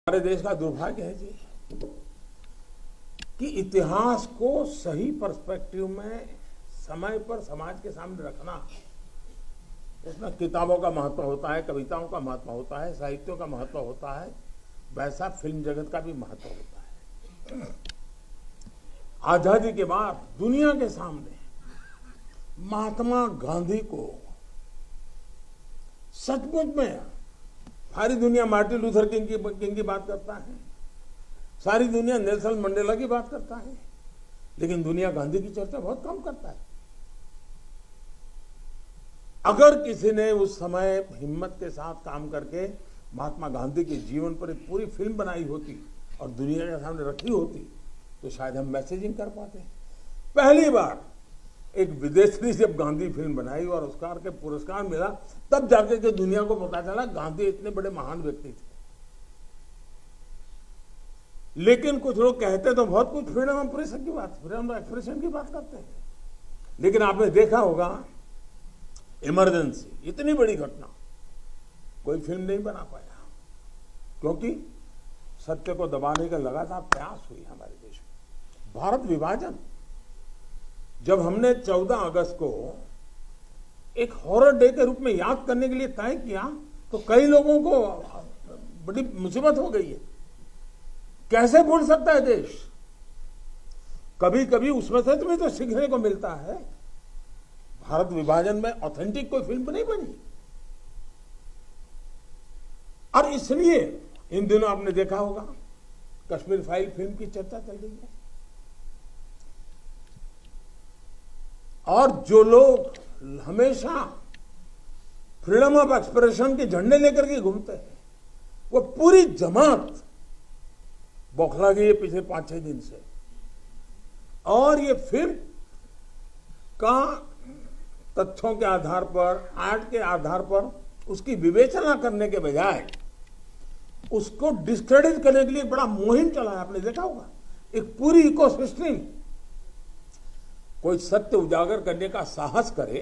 हमारे देश का दुर्भाग्य है जी कि इतिहास को सही पर्सपेक्टिव में समय पर समाज के सामने रखना, उसमें किताबों का महत्व होता है, कविताओं का महत्व होता है, साहित्यों का महत्व होता है, वैसा फिल्म जगत का भी महत्व होता है। आजादी के बाद दुनिया के सामने महात्मा गांधी को सचमुच में सारी दुनिया मार्टिन लूथर किंग की बात करता है, सारी दुनिया नेल्सन मंडेला की बात करता है, लेकिन दुनिया गांधी की चर्चा बहुत कम करता है। अगर किसी ने उस समय हिम्मत के साथ काम करके महात्मा गांधी के जीवन पर एक पूरी फिल्म बनाई होती और दुनिया के सामने रखी होती तो शायद हम मैसेजिंग कर पाते। पहली बार एक विदेशी जब गांधी फिल्म बनाई और ऑस्कर के पुरस्कार मिला, तब जाके के दुनिया को पता चला गांधी इतने बड़े महान व्यक्ति थे। लेकिन कुछ लोग कहते तो बहुत कुछ फ्रीडम ऑफ प्रेस की बात, फ्रीडम ऑफ एक्सप्रेशन की बात करते हैं, लेकिन आपने देखा होगा इमरजेंसी, इतनी बड़ी घटना, कोई फिल्म नहीं बना पाया क्योंकि सत्य को दबाने का लगातार प्रयास हुई हमारे देश में। भारत विभाजन, जब हमने 14 अगस्त को एक हॉरर डे के रूप में याद करने के लिए तय किया तो कई लोगों को बड़ी मुसीबत हो गई है। कैसे भूल सकता है देश? कभी कभी उसमें से तुम्हें तो सीखने को मिलता है। भारत विभाजन में ऑथेंटिक कोई फिल्म नहीं बनी, और इसलिए इन दिनों आपने देखा होगा कश्मीर फाइल फिल्म की चर्चा चल रही है। और जो लोग हमेशा फ्रीडम ऑफ एक्सप्रेशन के झंडे लेकर के घूमते हैं, वो पूरी जमात बौखला गई है पिछले 5-6 दिन से। और ये फिल्म का तथ्यों के आधार पर, आर्ट के आधार पर उसकी विवेचना करने के बजाय उसको डिस्क्रेडिट करने के लिए बड़ा मुहिम चला है। आपने देखा होगा एक पूरी इकोसिस्टम, कोई सत्य उजागर करने का साहस करे,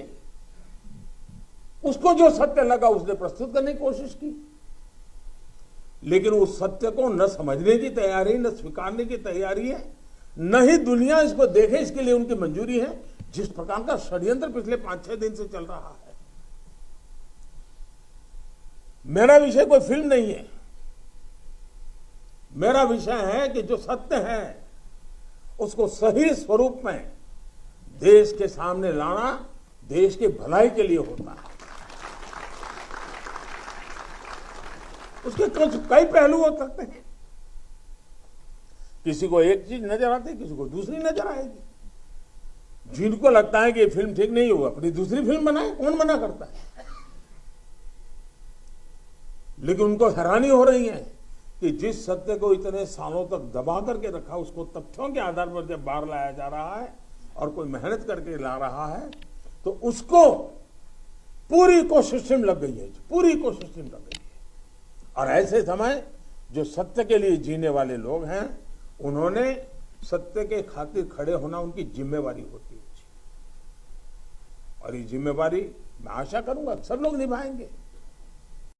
उसको जो सत्य लगा उसने प्रस्तुत करने की कोशिश की, लेकिन उस सत्य को न समझने की तैयारी, न स्वीकारने की तैयारी है, न ही दुनिया इसको देखे इसके लिए उनकी मंजूरी है। जिस प्रकार का षड्यंत्र पिछले 5-6 दिन से चल रहा है। मेरा विषय कोई फिल्म नहीं है, मेरा विषय है कि जो सत्य है उसको सही स्वरूप में देश के सामने लाना देश की भलाई के लिए होता है। उसके कई पहलू हो सकते हैं, किसी को एक चीज नजर आती है, किसी को दूसरी नजर आएगी। जिनको लगता है कि ये फिल्म ठीक नहीं होगा अपनी दूसरी फिल्म बनाए, कौन मना करता है? लेकिन उनको हैरानी हो रही है कि जिस सत्य को इतने सालों तक दबा करके रखा, उसको तथ्यों के आधार पर जब बाहर लाया जा रहा है और कोई मेहनत करके ला रहा है तो उसको पूरी इकोसिस्टम लग गई है, पूरी इकोसिस्टम लग गई है। और ऐसे समय जो सत्य के लिए जीने वाले लोग हैं, उन्होंने सत्य के खातिर खड़े होना उनकी जिम्मेवारी होती है। और ये जिम्मेवारी मैं आशा करूंगा सब लोग निभाएंगे।